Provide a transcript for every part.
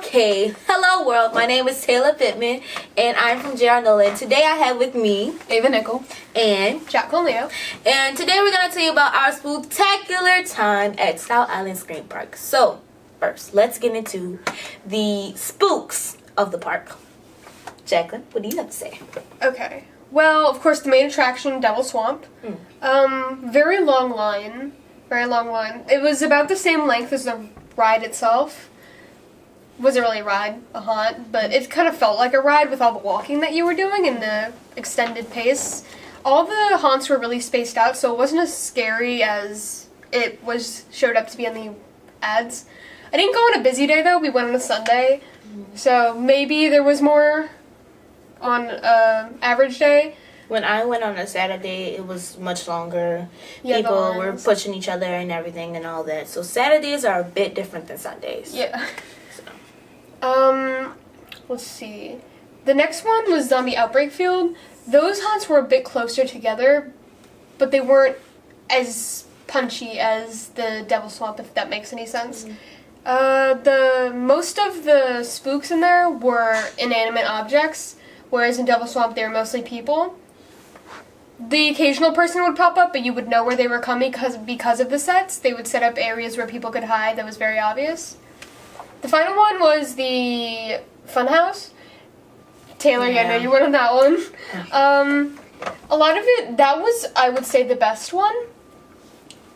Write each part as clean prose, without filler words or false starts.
Okay, hello world. My name is Taylor Pittman, and I'm from JR Nolan. Today I have with me Nicole and Jacklyn. And today we're gonna tell you about our spooktacular time at Stout Island Scream Park. So first, let's get into the spooks of the park. Jacklyn, what do you have to say? Okay. Well, of course, the main attraction, Devil Swamp. Very long line. Very long line. It was about the same length as the ride itself. Wasn't really a ride, a haunt, but it kind of felt like a ride with all the walking that you were doing and the extended pace. All the haunts were really spaced out, so it wasn't as scary as it was showed up to be on the ads. I didn't go on a busy day though. We went on a Sunday, so maybe there was more on average day. When I went on a Saturday, it was much longer. Yeah, People were pushing each other and everything and all that. So Saturdays are a bit different than Sundays. Yeah. Let's see. The next one was Zombie Outbreak Field. Those haunts were a bit closer together, but they weren't as punchy as the Devil Swamp, if that makes any sense. The most of the spooks in there were inanimate objects, whereas in Devil Swamp they were mostly people. The occasional person would pop up, but you would know where they were coming because of the sets. They would set up areas where people could hide that was very obvious. The final one was the Funhouse. Taylor, yeah. I know you went on that one. A lot of it, that was, I would say, the best one.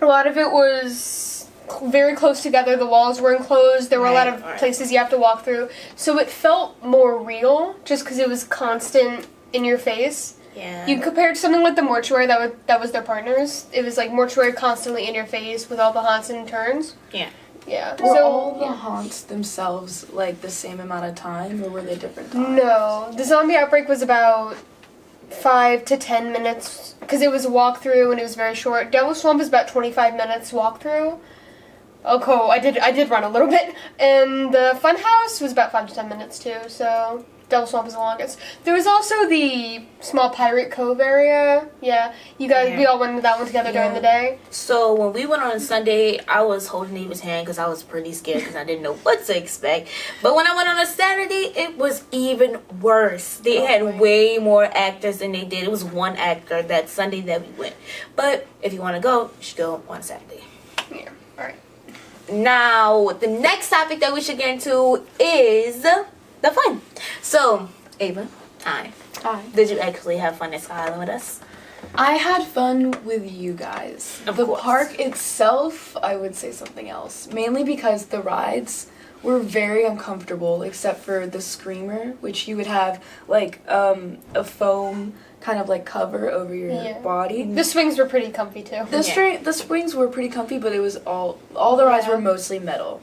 A lot of it was very close together. The walls were enclosed. There were a lot of places you have to walk through. So it felt more real, just because it was constant in your face. Yeah. You compared something like the Mortuary that was their partners. It was like Mortuary constantly in your face with all the haunts and turns. Yeah. Yeah. Were all the haunts themselves like the same amount of time, or were they different times? No. The Zombie Outbreak was about 5 to 10 minutes, because it was a walkthrough and it was very short. Devil Swamp was about 25 minutes walkthrough. Oh, cool. I did run a little bit. And the Funhouse was about 5 to 10 minutes too, so Devil Swamp was the longest. There was also the small Pirate Cove area. Yeah, we all went to that one together during the day. So when we went on Sunday, I was holding Eva's hand because I was pretty scared because I didn't know what to expect. But when I went on a Saturday, it was even worse. They had way more actors than they did. It was one actor that Sunday that we went. But if you want to go, you should go on Saturday. Yeah, all right. Now, the next topic that we should get into is the fun. So, Ava, hi. Did you actually have fun at Sky Island with us? I had fun with you guys. The park itself, I would say something else. Mainly because the rides were very uncomfortable, except for the Screamer, which you would have like a foam kind of like cover over your body. The swings were pretty comfy too. The swings were pretty comfy, but it was all the rides were mostly metal.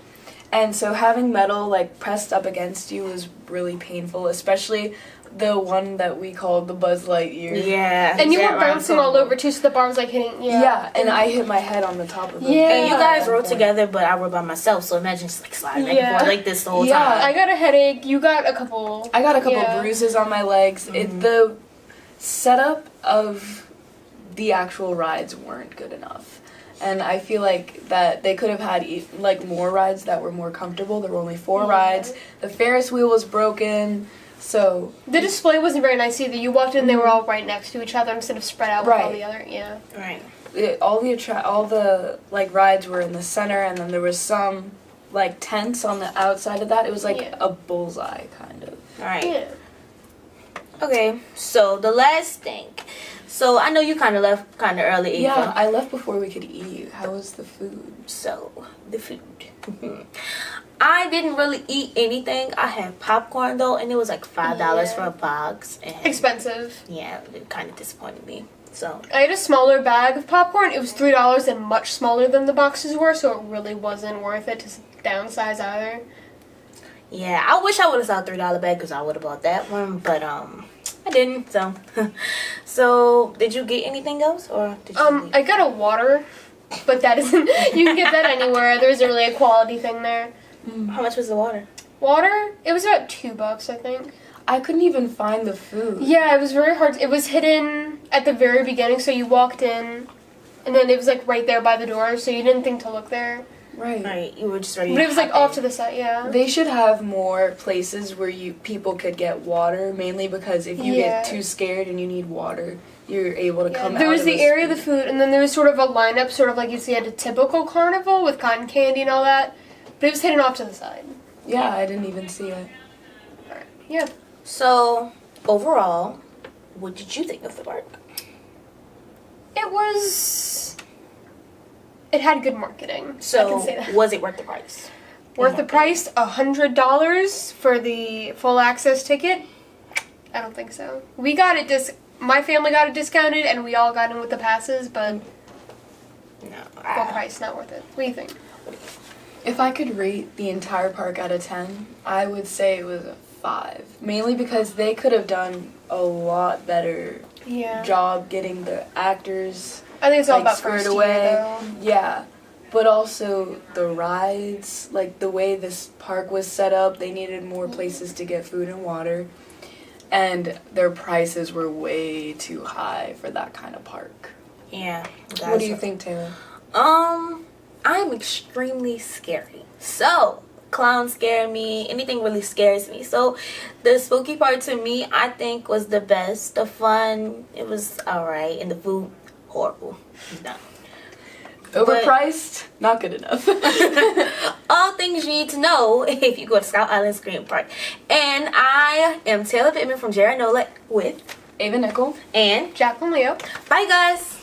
And so having metal like pressed up against you was really painful, especially the one that we called the Buzz Lightyear. Yeah. And you were bouncing all over too, so the bar was like hitting you. Yeah, and I hit my head on the top of it. Yeah. And you guys rode together, but I rode by myself, so imagine just like sliding back and forth like this the whole time. I got a headache. You got a couple. I got a couple bruises on my legs. The setup of the actual rides weren't good enough. And I feel like that they could have had like more rides that were more comfortable. There were only 4 rides. The Ferris wheel was broken, so the display wasn't very nice either. You walked in, they were all right next to each other instead of spread out with all the other. Yeah. Right. All the like rides were in the center, and then there was some like tents on the outside of that. It was like a bullseye kind of. All right. Yeah. Okay. So the last thing. So I know you kind of left kind of early, Eva. Yeah, I left before we could eat. How was the food? So, the food. I didn't really eat anything. I had popcorn though, and it was like $5 for a box. And expensive. Yeah, it kind of disappointed me. So I had a smaller bag of popcorn. It was $3 and much smaller than the boxes were, so it really wasn't worth it to downsize either. Yeah, I wish I would have saw a $3 bag because I would have bought that one, but I didn't. So, so did you get anything else, or did you I got a water, but that isn't. You can get that anywhere. There isn't really a quality thing there. How much was the water? Water? It was about $2, I think. I couldn't even find the food. Yeah, it was very hard. It was hidden at the very beginning, so you walked in, and then it was like right there by the door, so you didn't think to look there. Right, you were just ready. But it was like off to the side, yeah. They should have more places where people could get water, mainly because if you get too scared and you need water, you're able to come out. There was the area of the food, and then there was sort of a lineup, sort of like you see at a typical carnival with cotton candy and all that. But it was hidden off to the side. Yeah, I didn't even see it. Alright. Yeah. So, overall, what did you think of the park? It had good marketing. So, I can say that. was it worth the price? Worth the price? $100 for the full access ticket? I don't think so. We got it my family got it discounted, and we all got in with the passes, but No. full price, not worth it. What do you think? If I could rate the entire park out of 10, I would say it was a 5. Mainly because they could have done a lot better job getting the actors I think it's all about squared first away. year, though. Yeah. But also the rides, like the way this park was set up, they needed more places to get food and water. And their prices were way too high for that kind of park. Yeah. What do you think, Taylor? I'm extremely scary. So, clowns scare me. Anything really scares me. So, the spooky part to me, I think, was the best. The fun, it was alright. And the food, horrible. No. Overpriced? Not good enough. All things you need to know if you go to Scout Island Scream Park. And I am Taylor Pittman from Jerry Nola with Ava Nicole. and Jacklyn Leo. bye guys.